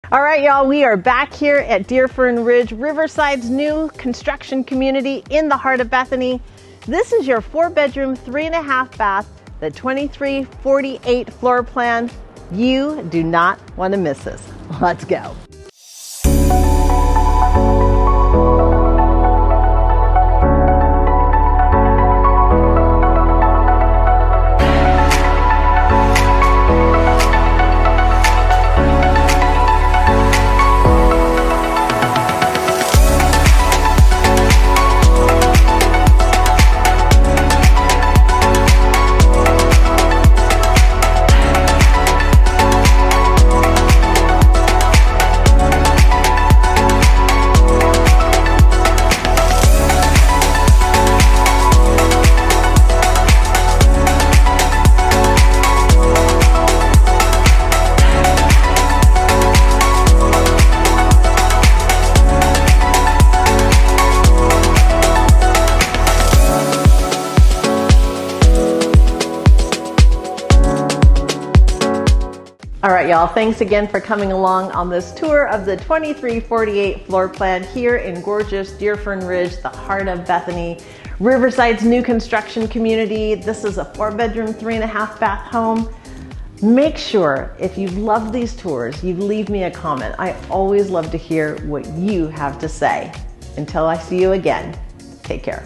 All right, y'all, we are back here at Deerfern Ridge, Riverside's new construction community in the heart of Bethany. This is your 4-bedroom, 3.5 bath, the 2348 floor plan. You do not want to miss this. Let's go. All right, y'all, thanks again for coming along on this tour of the 2348 floor plan here in gorgeous Deerfern Ridge, the heart of Bethany, Riverside's new construction community. This is a 4-bedroom, 3.5 bath home. Make sure, if you've loved these tours, you leave me a comment. I always love to hear what you have to say. Until I see you again, take care.